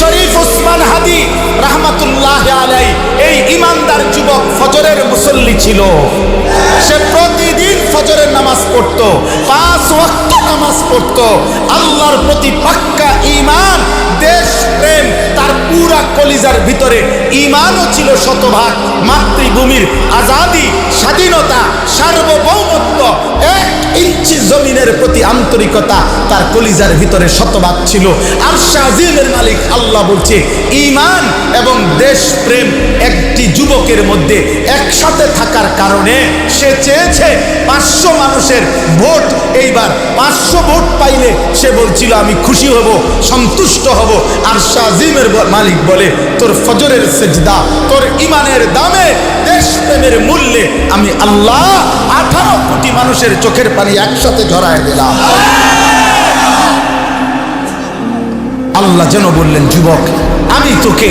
শরীফ ওসমান হাদি রাহমাতুল্লাহ আলাইহি এই ইমানদার যুবক ফজরের মুসল্লি ছিল। সে প্রতিদিন ফজরের নামাজ পড়তো, 5 ওয়াক্ত নামাজ পড়তো। আল্লাহর প্রতি পাক্কা ঈমান, দেশ প্রেম তার পুরা কলিজার ভিতরে। ঈমানও ছিল শতভাগ। মাতৃভূমির আজাদি, স্বাধীনতা, সার্বভৌমত্ব, 1 ইঞ্চি জমিনের প্রতি আন্তরিকতা তার কলিজার ভিতরে শতভাগ ছিল। আরশ আজিমের মালিক আল্লাহ বলছে, ঈমান এবং দেশ প্রেম একটি যুবকের মধ্যে একসাথে থাকার কারণে সে চেয়েছে 500 মানুষের ভোট। এইবার 500 ভোট পাইলে সে বলছিল আমি খুশি হব, সন্তুষ্ট হব। আরশ আজিমের মালিক বলে, তোর ফজরের সেজদা, তোর ঈমানের দামে, দেশ প্রেমের মূল্যে আমি আল্লাহ 18 কোটি মানুষের চোখের পানি একসাথে ঝরায় দিলাম। আল্লাহ যেন বললেন, যুবক আমি তোকে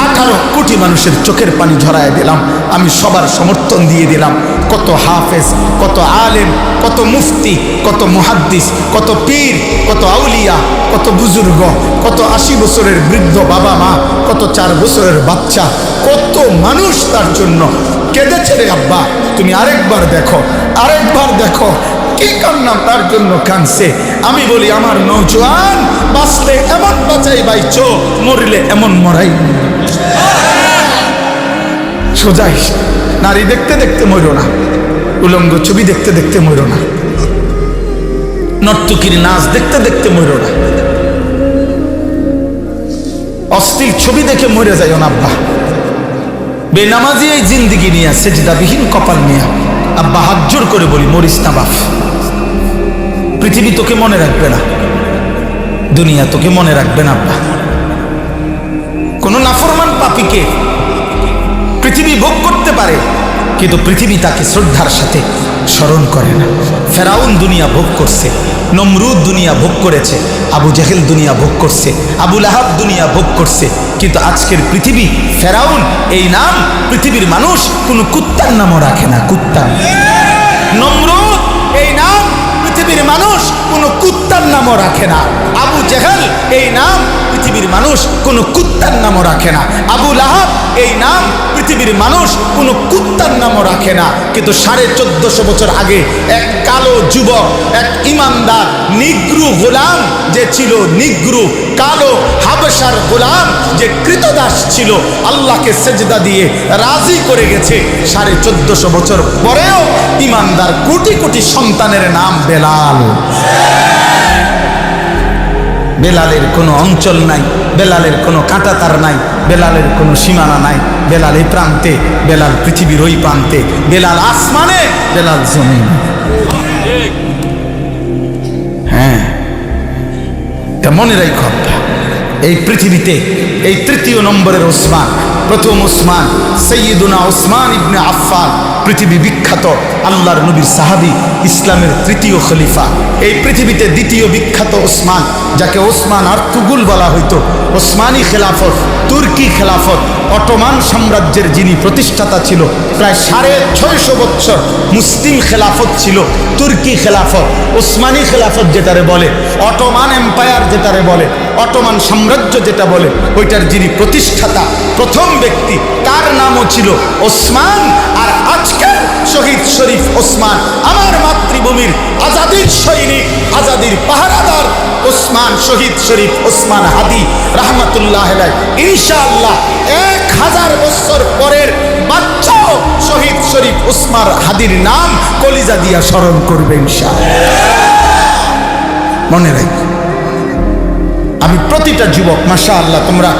18 কোটি মানুষের চোখের পানি ঝরায় দিলাম, আমি সবার সমর্থন দিয়ে দিলাম। কত হাফেজ, কত আলেম, কত মুফতি, কত মুহাদ্দিস, কত পীর, কত আউলিয়া, কত বুজুর্গ, কত 80 বছরের বৃদ্ধ বাবা মা, কত 4 বছরের বাচ্চা, কত মানুষ তার জন্য কেঁদেছে রে আব্বা। তুমি আরেকবার দেখো, আরেকবার দেখো কি কান্না তার জন্য কাঁদছে। আমি বলি, আমার নওজোয়ান বাঁচলে এমন বাঁচাই বাইচো, মরলে এমন মরাই। সোজাই নারী দেখতে দেখতে মরো না, উলঙ্গ ছবি দেখতে দেখতে মরো না, নর্তকীর নাচ দেখতে দেখতে মরো না, অশ্লীল ছবি দেখে মরে যাইও না আব্বা। বেনামাজি এই জিন্দিগি নিয়ে, সেজদাবিহীন কপাল নিয়ে আব্বা হাত জোর করে বলি, মরিস না বাপ। পৃথিবী তোকে মনে রাখবে না, দুনিয়া তোকে মনে রাখবে না আব্বা। কোন নাফরমান পাপীকে পৃথিবী ভোগ করতে পারে, কিন্তু পৃথিবী তাকে শ্রদ্ধার সাথে স্মরণ করে না। ফেরাউন দুনিয়া ভোগ করছে, নমরুদ দুনিয়া ভোগ করেছে, আবু জেহেল দুনিয়া ভোগ করছে, আবু লাহাব দুনিয়া ভোগ করছে, কিন্তু আজকের পৃথিবী ফেরাউন এই নাম পৃথিবীর মানুষ কোনো কুত্তার নামও রাখে না। কুত্তা নমরুদ এই নাম পৃথিবীর মানুষ কোনো কুত্তার নামও রাখে না। আবু জেহেল এই নাম পৃথিবীর মানুষ কোনো কুত্তার নামও রাখে না। আবু লাহাব এই নাম পৃথিবীর মানুষ কোনো কুত্তার নামও রাখে না। কিন্তু 1450 বছর আগে এক কালো যুবক, এক ইমানদার নিগ্রু গোলাম যে ছিল, নিগ্রু কালো হাবশার গোলাম যে কৃতদাস ছিল, আল্লাহকে সেজদা দিয়ে রাজি করে গেছে। 1450 বছর পরেও ইমানদার কোটি কোটি সন্তানের নাম বেলাল। বেলালের কোনো অঞ্চল নাই, বেলালের কোনো কাঁটাতার নাই, বেলালের কোনো সীমানা নাই। বেলাল এই প্রান্তে, বেলাল পৃথিবীর ওই প্রান্তে, বেলাল আসমানে, বেলাল জমিন। হ্যাঁ, এটা মনে রাখো। এই পৃথিবীতে এই 3য় নম্বরের ওসমান, প্রথম ওসমান সৈয়দুনা ওসমান ইবনে আফফান, পৃথিবী বিখ্যাত আল্লাহর নবীর সাহাবী, ইসলামের 3য় খলিফা। এই পৃথিবীতে 2য় বিখ্যাত ওসমান, যাকে ওসমান আর্তুগুল বলা হইতো। ওসমানী খেলাফত, তুর্কি খেলাফত, অটোমান সাম্রাজ্যের যিনি প্রতিষ্ঠাতা ছিল। প্রায় 650 বছর মুসলিম খেলাফত ছিল, তুর্কি খেলাফত। ওসমানী খেলাফত যেটারে বলে, অটোমান এম্পায়ার যেটারে বলে, অটোমান সাম্রাজ্য যেটা বলে, ওইটার যিনি প্রতিষ্ঠাতা, প্রথম ব্যক্তি, তার নামও ছিল ওসমান। আর আজকের শহীদ শরীফ ওসমান, আমার মাতৃভূমির আজাদির সৈনিক, আজাদির পাহারাদার ওসমান, শহীদ শরীফ ওসমান হাদি রাহমাতুল্লাহ আলাইহি। ইনশাআল্লাহ 1000 বছর পরের বাচ্চাও শহীদ শরীফ ওসমান হাদির নাম কলিজা দিয়া স্মরণ করবে ইনশাআল্লাহ। মনে রাখ, আমি প্রতিটা যুবক, মাশাআল্লাহ তোমরা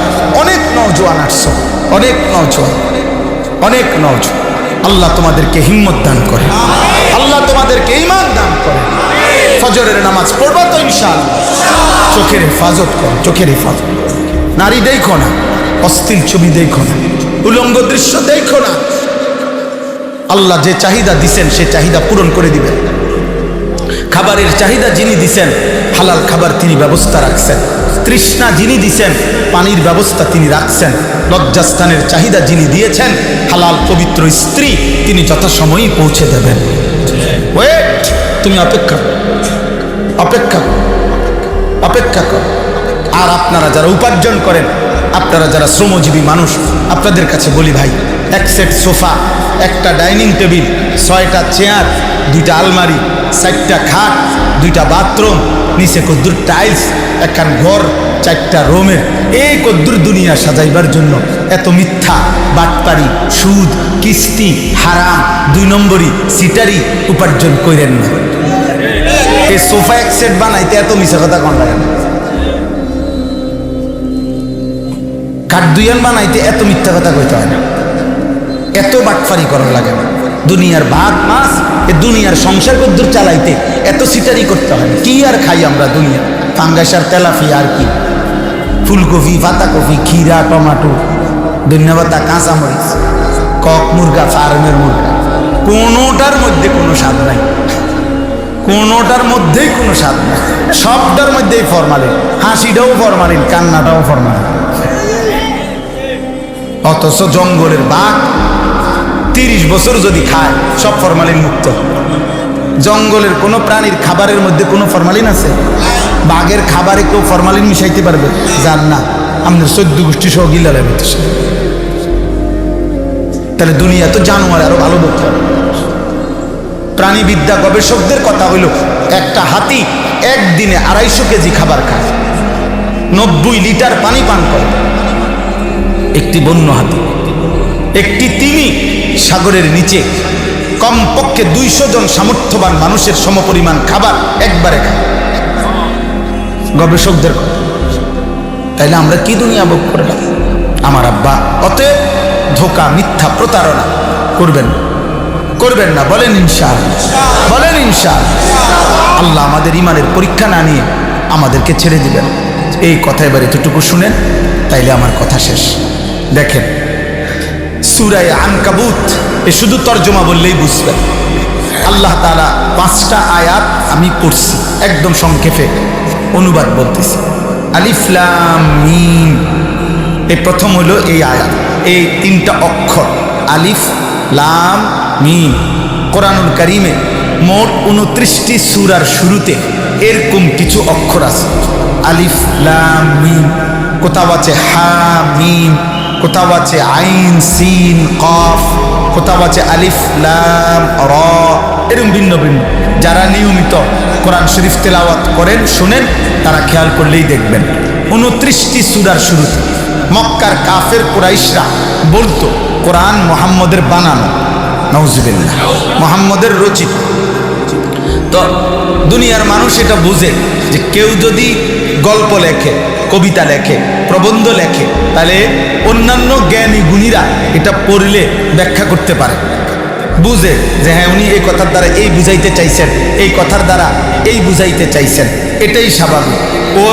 অনেক নওজোয়ান আসছো, অনেক নওজোয়ান, অনেক নওজোয়ান। আল্লাহ তোমাদেরকে হিম্মত দান করে, আল্লাহ তোমাদেরকে ঈমান দান করে। ফজরের নামাজ পড়বা তো ইনশাআল্লাহ। চোখের হেফাজত করো, চোখের হেফাজত। নারী দেখো না, অশ্লীল ছবি দেখো না, উলঙ্গ দৃশ্য দেখো না। আল্লাহ যে চাহিদা দিছেন সে চাহিদা পূরণ করে দিবেন। খাবারের চাহিদা যিনি দিছেন, হালাল খাবার তিনি ব্যবস্থা রাখছেন। তৃষ্ণা যিনি দিছেন, পানির ব্যবস্থা তিনি রাখছেন। লজ্জাস্থানের চাহিদা যিনি দিয়েছেন, হালাল পবিত্র স্ত্রী তিনি যথাসময়েই পৌঁছে দেবেন। ওয়েট, তুমি অপেক্ষা, অপেক্ষা, অপেক্ষা কর। আর আপনারা যারা উপার্জন করেন, আপনারা যারা শ্রমজীবী মানুষ, আপনাদের কাছে বলি ভাই, এক সেট সোফা, একটা ডাইনিং টেবিল, 6টা চেয়ার, 2টা আলমারি, 4টা খাট, 2টা বাথরুম, নিচে কদ্দুর টাইলস, একখান ঘর, 4টা রুমের, এই কদ্দুর দুনিয়া সাজাইবার জন্য এত মিথ্যা, বাটপারি, সুদ, কিস্তি, হারাম, 2 নম্বরি, সিটারি উপার্জন করেন না। এই সোফা এক সেট বানাইতে এত মিশা কথা কোন লাগে না? কাঠ দুইয়ান বানাইতে এত মিথ্যা কথা কইতে হয় না, এত বাটফারি করার লাগে না। দুনিয়ার ভাত মাছ, এ দুনিয়ার সংসার কদ্দুর চালাইতে এত সিটারি করতে হয় না। কি আর খাই আমরা দুনিয়া? ফাঙ্গাস আর তেলাফিয়া আর কি, ফুলকপি, পাতাকপি, খিরা, টমাটো, ধন্যবাদ, কাঁচামরিচ, কক মুরগা, ফার্মের মুরগা, কোনোটার মধ্যে কোনো স্বাদ নাই, কোনোটার মধ্যেই কোনো স্বাদ নাই, সবটার মধ্যেই ফরমালিন। হাসিটাও ফরমালিন, কান্নাটাও ফরমালিন। অথচ জঙ্গলের বাঘ 30 বছর যদি খায়, সব ফরমালিন মুক্ত। জঙ্গলের কোনো প্রাণীর খাবারের মধ্যে কোনো ফরমালিন আছে? বাঘের খাবারে কেউ ফরমালিন মিশাইতে পারবে? জান না, আমাদের 14 গোষ্ঠী সহ গিলালে হইতেছে। তাহলে দুনিয়া তো জানোয়ার, আরো ভালো বলতে হবে। প্রাণীবিদ্যা গবেষকদের কথা হইল, একটা হাতি একদিনে 250 কেজি খাবার খায়, 90 লিটার পানি পান করে। একটি বন্য হাতি, একটি তিমি সাগরের নিচে কমপক্ষে 200 জন সামর্থ্যবান মানুষের সমপরিমাণ খাবার একবারে খায়, গবেষকদের কথা। তাইলে আমরা কি দুনিয়া ভোগ করলাম? আমার আব্বা, অতএব ধোঁকা, মিথ্যা, প্রতারণা করবেন করবেন না। বলেন ইনশাআল্লাহ, বলেন ইনশাআল্লাহ। আল্লাহ আমাদের ইমানের পরীক্ষা না নিয়ে আমাদেরকে ছেড়ে দিবেন। এই কথা এবার এতটুকু শুনেন, তাইলে আমার কথা শেষ। দেখেন, সূরা আনকাবুত, এ শুধু তর্জমা বললেই বুঝবেন। আল্লাহ তাআলা 5টা আয়াত আমি পড়ছি, একদম সংক্ষেপে অনুবাদ বলতেছি। আলিফ লাম মিম, এই প্রথম হলো এই আয়াত, এই 3টা অক্ষর আলিফ লাম মিম। কোরআনুল কারীমে মোট 29টি সূরার শুরুতে এরকম কিছু অক্ষর আছে, আলিফ লাম মিম। কোথাও আছে হা মিম, কোথাও আছে আইন সিন কফ, কোথাও আছে আলিফ লাম র, এরকম ভিন্ন ভিন্ন। যারা নিয়মিত কোরআন শরীফ তেলাওয়াত করেন, শুনেন, তারা খেয়াল করলেই দেখবেন 29টি সূরার শুরুতে মক্কার কাফের কুরাইশরা বলতো কোরআন মুহাম্মদের বানানো, নাউজুবিল্লাহ, মুহাম্মদের রচিত। তো দুনিয়ার মানুষ এটা বুঝে যে কেউ যদি গল্প লেখে, কবিতা লেখে, প্রবন্ধ লেখে, তাহলে অন্যান্য জ্ঞানী গুণীরা এটা পড়লে ব্যাখ্যা করতে পারে, বুঝে যে হ্যাঁ উনি এই কথার দ্বারা এই বুঝাইতে চাইছেন, এই কথার দ্বারা এই বুঝাইতে চাইছেন। এটাই স্বাভাবিক। ও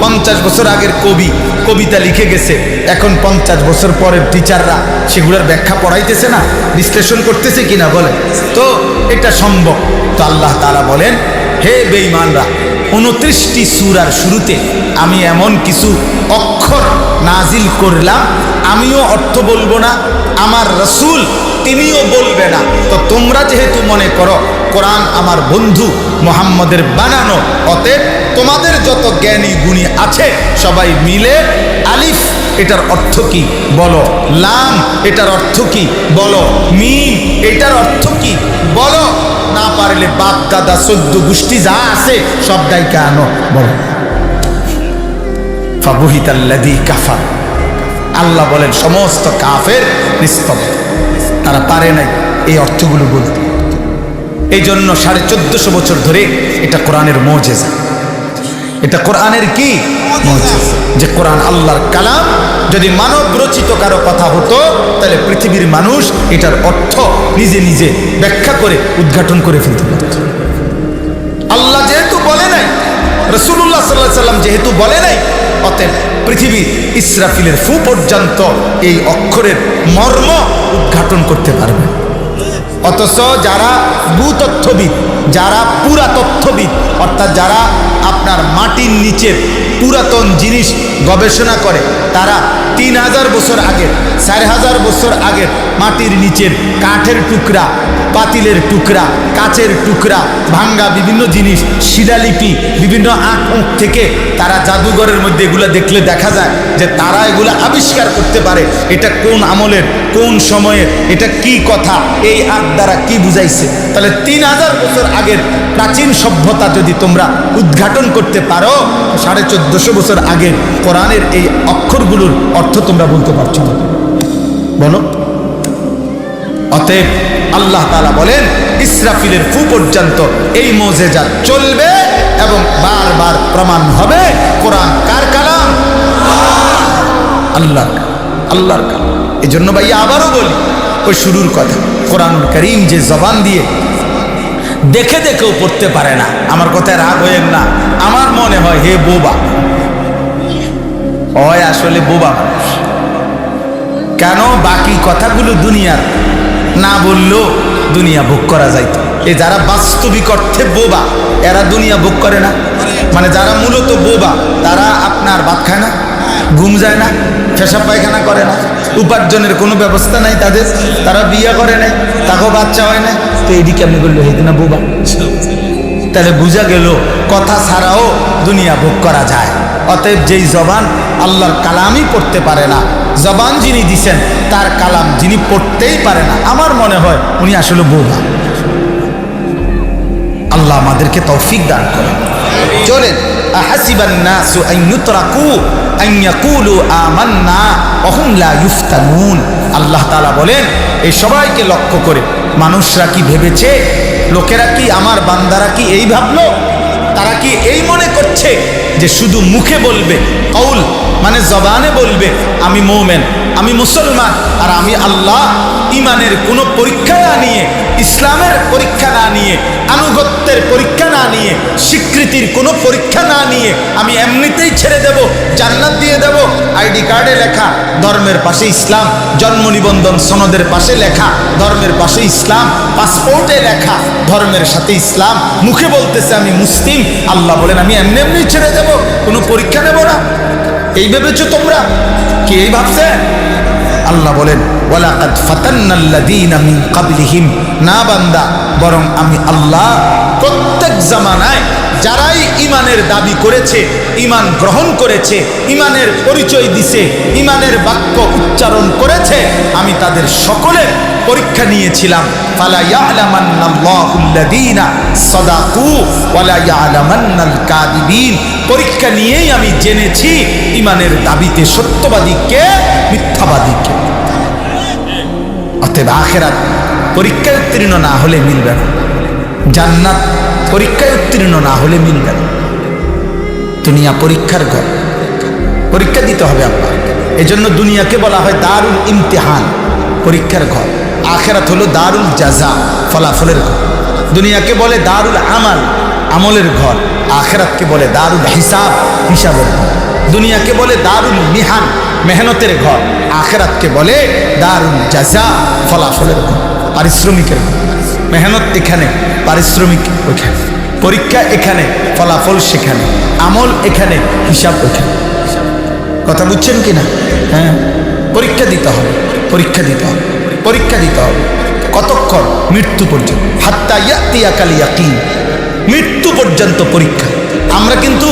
50 বছর আগের কবি কবিতা লিখে গেছে, এখন 50 বছর পরের টিচাররা সেগুলোর ব্যাখ্যা পড়াইতেছে না, বিশ্লেষণ করতেছে কিনা বলে, তো এটা সম্ভব। তো আল্লাহ তাআলা বলেন, হে বেঈমানরা, 29টি সূরার শুরুতে আমি এমন কিছু অক্ষর নাজিল করলাম, আমিও অর্থ বলবো না, আমার রাসূল তিনিও বলবে না। তো তোমরা যেহেতু মনে করো কোরআন আমার বন্ধু মুহাম্মদের বানানো, অতএব তোমাদের যত জ্ঞানী গুণী আছে সবাই মিলে আলিফ এটার অর্থ কি বলো, লাম এটার অর্থ কি বলো, মিম এটার অর্থ কি বলো, না পারলে বাপ দাদা 14 গোষ্ঠী যা আছে সব ডাইকা আনো, বলো। ফাবুহিতাল্লাযী কাফার, আল্লাহ বলেন সমস্ত কাফের নিস্তব্ধ, তারা পারে নাই এই অর্থগুলো বলতে। এই জন্য 1450 বছর ধরে এটা কোরআনের মুজিজা, এটা কোরআনের কি মুজিজা, যে কোরআন আল্লাহর কালাম। যদি মানব রচিত কারো কথা হতো, তাহলে পৃথিবীর মানুষ এটার অর্থ নিজে নিজে ব্যাখ্যা করে উদ্ঘাটন করে ফেলতে পারত। আল্লাহ যেহেতু বলে নাই, রাসূলুল্লাহ সাল্লাল্লাহু আলাইহি সাল্লাম যেহেতু বলে নাই, অতএব পৃথিবী ইসরাফিলের ফু পর্যন্ত এই অক্ষরের মর্ম উদ্ঘাটন করতে পারবে। অথচ যারা ভূতত্ত্ববিদ, যারা পুরাতত্ত্ববিদ, অর্থাৎ যারা আপনার মাটির নিচের পুরাতন জিনিস গবেষণা করে, তারা 3000 বছর আগের, 4000 বছর আগের মাটির নিচের কাঠের টুকরা, পাতিলের টুকরা, কাচের টুকরা, ভাঙ্গা বিভিন্ন জিনিস, শিলালিপি, বিভিন্ন আঁক থেকে তারা জাদুঘরের মধ্যে এগুলো দেখলে দেখা যায় যে তারা এগুলো আবিষ্কার করতে পারে এটা কোন আমলের, কোন সময়ের, এটা কি কথা, এই আঁক দ্বারা কি বুঝাইছে। তাহলে 3000 বছর আগের প্রাচীন সভ্যতা যদি তোমরা উদ্ঘাটন করতে পারো, 1450 বছর আগের কোরআনের এই অক্ষরগুলোর অর্থ তোমরা বলতে পারছো না, বলো। অতএব আল্লাহ তাআলা বলেন ইসরাফিলের ফু পর্যন্ত এই মুজিজা চলবে এবং বারবার প্রমাণ হবে কোরআন কার কালাম? আল্লাহর, আল্লাহর কালাম। এই জন্য ভাই আবারও বলি ওই শুরুর কথা, কোরআনুল কারীম যে জবান দিয়ে দেখে দেখেও পড়তে পারে না, আমার কথায় রাগ হয়েন না, আমার মনে হয় হে বোবা, হয় আসলে বোবা মানুষ। কেন? বাকি কথাগুলো দুনিয়ার না বললেও দুনিয়া ভোগ করা যাইত। এই যারা বাস্তবিক অর্থে বোবা এরা দুনিয়া ভোগ করে না, মানে যারা মূলত বোবা তারা আপনার ভাত খায় না, ঘুম যায় না, পেশাব পায়খানা করে না, উপার্জনের কোনো ব্যবস্থা নাই তাদের, তারা বিয়ে করে নাই, তাকেও বাচ্চা হয় না, তো এদিকে আপনি বললো হেদি না বোবা। তাহলে বুঝা গেল কথা ছাড়াও দুনিয়া ভোগ করা যায়। অতএব যেই জবান আল্লাহর কালামই পড়তে পারে না, জবান যিনি দিছেন তার কালাম যিনি পড়তেই পারে না, আমার মনে হয় উনি আসলে বোবা। আল্লাহ আমাদেরকে তৌফিক দান করেন। চলেন, আহাসিবান নাসু আন ইউতরাকু আন ইয়াকুলু আমান্না ওয়া হুম লা ইফতানুন। আল্লাহ তাআলা বলেন এই সবাইকে লক্ষ্য করে মানুষরা কি ভেবেছে, লোকেরা কি, আমার বান্দারা কি এই ভাবলো, তারা কি এই মনে করছে যে শুধু মুখে বলবে, কৌল মানে জবানে বলবে আমি মোমেন, আমি মুসলমান, আর আমি আল্লাহ, ইমানের কোনো পরীক্ষা না নিয়ে, ইসলামের পরীক্ষা না নিয়ে, আনুগত্যের পরীক্ষা না নিয়ে, স্বীকৃতির কোনো পরীক্ষা না নিয়ে আমি এমনিতেই ছেড়ে দেব, জান্নাত দিয়ে দেব। আইডি কার্ডে লেখা ধর্মের পাশে ইসলাম, জন্ম নিবন্ধন সনদের পাশে লেখা ধর্মের পাশে ইসলাম, পাসপোর্টে লেখা ধর্মের সাথে ইসলাম, মুখে বলতেছে আমি মুসলিম। আল্লাহ বলেন আমি এমনি এমনি ছেড়ে দেব, কোনো পরীক্ষা নেব না। এই ভেবেছো তোমরা? কি এই ভাবছে? আল্লাহ বলেন ওয়ালাকাদ ফাতান্নাল্লাযীনা মিন ক্বাবলিহিম, না বান্দা, বরং আমি আল্লাহ প্রত্যেক জামানায় যারাই ইমানের দাবি করেছে, ইমান গ্রহণ করেছে, ইমানের পরিচয় দিছে, ইমানের বাক্য উচ্চারণ করেছে, আমি তাদের সকলের পরীক্ষা নিয়েছিলাম। ফালা ইয়ালামান্নাল্লাহুল্লাযীনা সাদাকু ওয়ালা ইয়ালামান্নাল কাযিবিন। পরীক্ষা নিয়েই আমি জেনেছি ইমানের দাবিতে সত্যবাদী কে, মিথ্যাবাদী কে। অতএব আখিরাত পরীক্ষায় উত্তীর্ণ না হলে মিলবে না, জান্নাত পরীক্ষায় উত্তীর্ণ না হলে মিলবে না। দুনিয়া পরীক্ষার ঘর, পরীক্ষা দিতে হবে আপনার। এজন্য দুনিয়াকে বলা হয় দারুল ইমতিহান, পরীক্ষার ঘর। আখিরাত হলো দারুল জাযা, ফলাফলের ঘর। দুনিয়াকে বলে দারুল আমাল, আমলের ঘর। আখিরাতকে বলে দারুল হিসাব, হিসাবের ঘর। দুনিয়াকে বলে দারুল মিহান, মেহনতের ঘর। আখিরাতকে বলে দারুল জাযা, ফলাফলের ঘর, পারিশ্রমিকের ঘর। মেহনত এখানে, পারিশ্রমিক ওইখানে, পরীক্ষা এখানে, ফলাফল সেখানে, আমল এখানে, হিসাব ওইখানে। কথা বুঝছেন কিনা? হ্যাঁ, পরীক্ষা দিতে হবে, পরীক্ষা দিতে হবে, পরীক্ষা দিতে হবে। কতক্ষণ? মৃত্যু পর্যন্ত। হাত্তা ইয়াতিয়াকাল ইয়াকিন, মৃত্যু পর্যন্ত পরীক্ষা। আমরা কিন্তু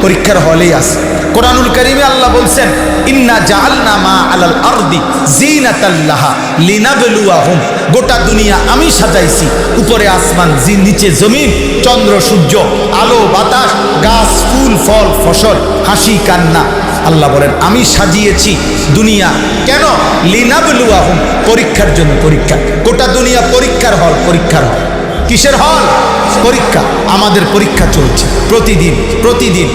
পরীক্ষার হলেই আছি। কোরআনুল কারীমে আল্লাহ বলছেন ইন্না জাআলনা মা আলাল আরদি জিনাতাল লাহা লিনাবলুয়াহুম। গোটা দুনিয়া আমি সাজাইছি, উপরে আসমান, নিচে জমিন, চন্দ্র সূর্য, আলো বাতাস, গাছ ফুল ফল ফসল, হাসি কান্না। আল্লাহ বলেন আমি সাজিয়েছি দুনিয়া কেন? লিনাবলুয়াহুম, পরীক্ষার জন্য। পরীক্ষা, গোটা দুনিয়া পরীক্ষার হল, পরীক্ষার হল। কিসের হল? পরীক্ষা। আমাদের পরীক্ষা চলছে প্রতিদিন প্রতিদিন।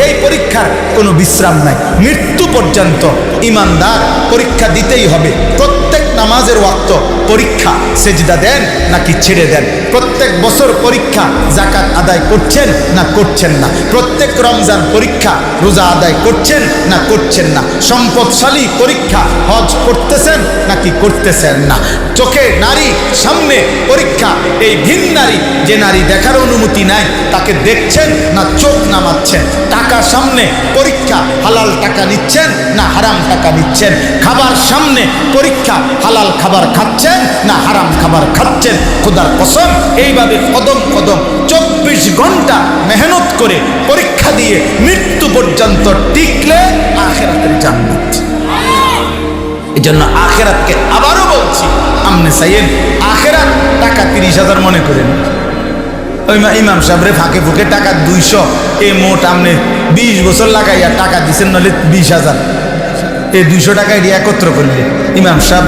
এই পরীক্ষার কোনো বিশ্রাম নাই, মৃত্যু পর্যন্ত ইমানদার পরীক্ষা দিতেই হবে। প্রত্যেক নামাজের ওয়াক্ত পরীক্ষা, সেজদা দেন নাকি ছেড়ে দেন? প্রত্যেক বছর পরীক্ষা, যাকাত আদায় করছেন না করছেন না? প্রত্যেক রমজান পরীক্ষা, রোজা আদায় করছেন না করছেন না? সম্পদশালী পরীক্ষা, হজ করতেছেন নাকি করতেছেন না? চোখে নারী সামনে পরীক্ষা, এই ভিন নারী, যে নারী দেখার অনুমতি নাই তাকে দেখছেন না চোখ নামাচ্ছেন? টাকা সামনে পরীক্ষা, হালাল টাকা নিচ্ছেন না হারাম টাকা নিচ্ছেন? খাবার সামনে পরীক্ষা, হালাল খাবার খাচ্ছেন না হারাম খাবার খাচ্ছেন? খোদার কসম, এইভাবে কদম কদম 24 ঘন্টা মেহনত করে পরীক্ষা দিয়ে মৃত্যু পর্যন্ত টিকলে আখিরাতের জান্নাত। এই জন্য আখিরাতকে আবারও বলছি, আমনে চাইয়েন আখিরাত টাকা 30,000 মনে করেন। ওই ইমাম সাহেবরে ফাঁকে ফুঁকে টাকা 200, এই মোট আমনে 20 বছর লাগাইয়া টাকা দিচ্ছেন, নাহলে 20,000। এই 200 টাকা এটি একত্র করলে ইমাম সাহেব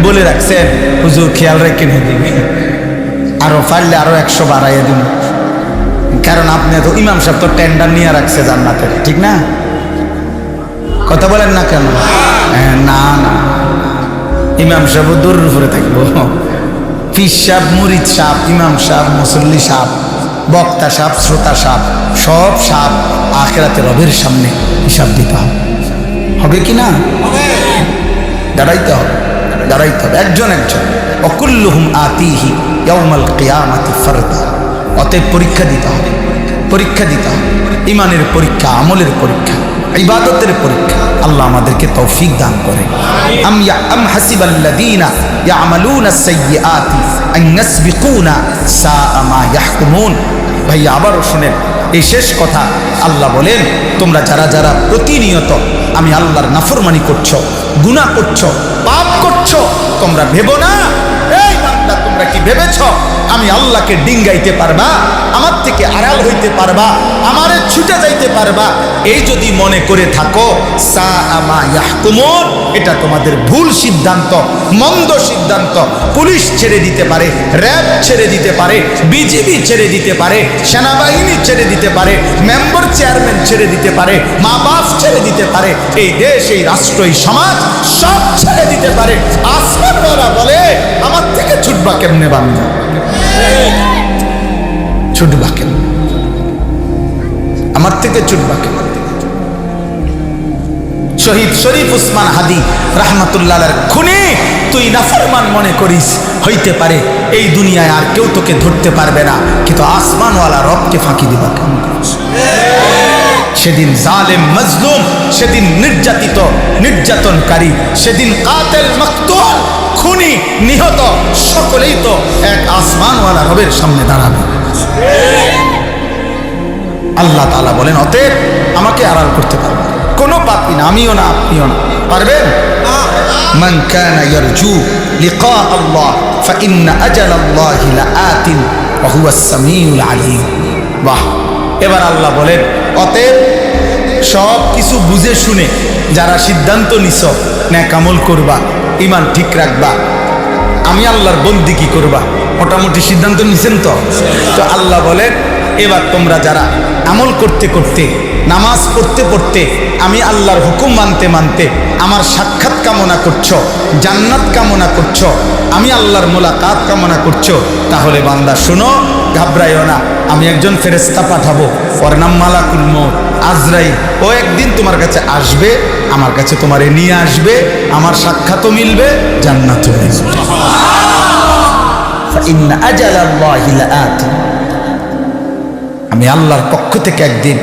বলে রাখছেন, হুজুর খেয়াল রেখে নিয়ে দিবি, আরো পারলে আরো 100 বাড়াইয়া দিব, কারণ আপনি তো ইমাম সাহেব তো টেন্ডার নিয়ে রাখছে জান্নাতের, ঠিক না? কথা বলেন না কেন? না না, ইমাম সাহেব দূরের উপরে থাকবো। পীর সাহেব, মুরিদ সাহেব, ইমাম সাহেব, মুসল্লি সাহেব, বক্তা সাহেব, শ্রোতা সাহেব, সব সাহেব আখিরাতে রবের সামনে হিসাব দিতে হবে। হবে কি না? দাঁড়াইতে হবে, দাঁড়াইতে হবে একজন একজন। অকুল্লুহুম আতিহি ইয়াউমাল কিয়ামাতি ফারদা। অতএব পরীক্ষা দিতে হবে, পরীক্ষা দিতে হবে। ইমানের পরীক্ষা, আমলের পরীক্ষা, ইবাদতের পরীক্ষা। আল্লাহ আমাদেরকে তৌফিক দান করে। আম হাসিবাল্লাযীনা ইয়ামালুনা আস-সাইয়্যাতি আন ইয়াসবিকুনা সাআ মা ইয়াহকুমুন। ভাই আবারও শুনেন এই শেষ কথা। আল্লাহ বলেন, তোমরা যারা যারা প্রতিনিয়ত আমি আল্লাহর নাফরমানি করছো, গুনাহ করছো, পাপ করছো, তোমরা ভেবো না, এই বান্দা তোমরা কি ভেবেছ আমি আল্লাহকে ডিঙ্গাইতে পারবা, আমার থেকে আড়াল হইতে পারবা, আমারে ছুটে যাইতে পারবা? এই যদি মনে করে থাকো, সাআ মা ইয়াহকুমুন, এটা তোমাদের ভুল সিদ্ধান্ত, মন্দ সিদ্ধান্ত। পুলিশ ছেড়ে দিতে পারে, র্যাব ছেড়ে দিতে পারে, বিজিবি ছেড়ে দিতে পারে, সেনাবাহিনী ছেড়ে দিতে পারে, মেম্বার চেয়ারম্যান ছেড়ে দিতে পারে, মা বাপ ছেড়ে দিতে পারে, এই দেশ, এই রাষ্ট্র, এই সমাজ সব ছেড়ে দিতে পারে। আসমানওয়ালা বলে, আমার থেকে ছুটবা কেমনে বান্দা? ছুটবা কেমনে? আমার থেকে ছুটবা কেমনে? শহীদ শরীফ উসমান হাদি রাহমাতুল্লাহ আলাইহির খুনি তুই নাফরমান মনে করিস, হইতে পারে এই দুনিয়ায় আর কেউ তোকে ধরতে পারবে না, কিন্তু আসমানওয়ালা রবকে ফাঁকি দিবা কেমন? সেদিন জালেম মজলুম, সেদিন নির্যাতিত নির্যাতনকারী, সেদিন কাতেল মাকতুল, খুনি নিহত, সকলেই তো এক আসমানওয়ালা রবের সামনে দাঁড়াবে। আল্লাহ তাআলা বলেন, অতএব আমাকে আড়াল করতে পারবে কোনো পাপী না, আমিও না, আপনিও না। পারবেন? মান কানা ইয়ারজু লিকা আল্লাহ ফাইন্না আজালাল্লাহি লাআতিন ওয়া হুয়াস সামিউল আলিম। বাহ! এবার আল্লাহ বলেন, অতএব সব কিছু বুঝে শুনে যারা সিদ্ধান্ত নিছ নেক আমল করবা, ঈমান ঠিক রাখবা, আমি আল্লাহর বন্দেগী করবা, মোটামুটি সিদ্ধান্ত নিছেন তো? তো আল্লাহ বলেন, এবার তোমরা যারা আমল করতে করতে, নামাজ পড়তে পড়তে, আমি আল্লাহর হুকুম মানতে মানতে আমার সাক্ষাৎ কামনা করছো, জান্নাত কামনা করছো, আমি আল্লাহর মোলাকাত কামনা করছো, তাহলে বান্দা শুনো, ঘাবড়াইও না, আমি একজন ফেরেশতা পাঠাবো, ওর নাম মালাকুল মউত, আজরাইল। ও একদিন তোমার কাছে আসবে, আমার কাছে তোমারে নিয়ে আসবে, আমার সাক্ষাৎও মিলবে, জান্নাতও মিলবে। ফাইন্না আজালাল্লাহি লাআতি। আমি আল্লাহর পক্ষ থেকে একদিন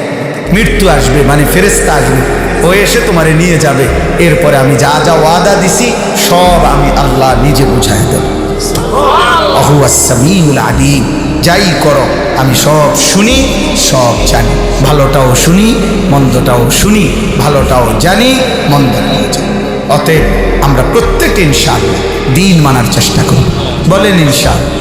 মৃত্যু আসবে, মানে ফেরেশতা আসবে, ও এসে তোমারে নিয়ে যাবে। এরপরে আমি যা যা ওয়াদা দিছি সব আমি আল্লাহ নিজে বুঝাই দেব। হুয়াস সামিউল আলিম। যাই করো আমি সব শুনি, সব জানি, ভালোটাও শুনি, মন্দটাও শুনি, ভালোটাও জানি, মন্দটাও জানি। অতএব আমরা প্রত্যেকে ইনশাআল্লাহ দ্বীন মানার চেষ্টা করব। বলেন ইনশাআল্লাহ।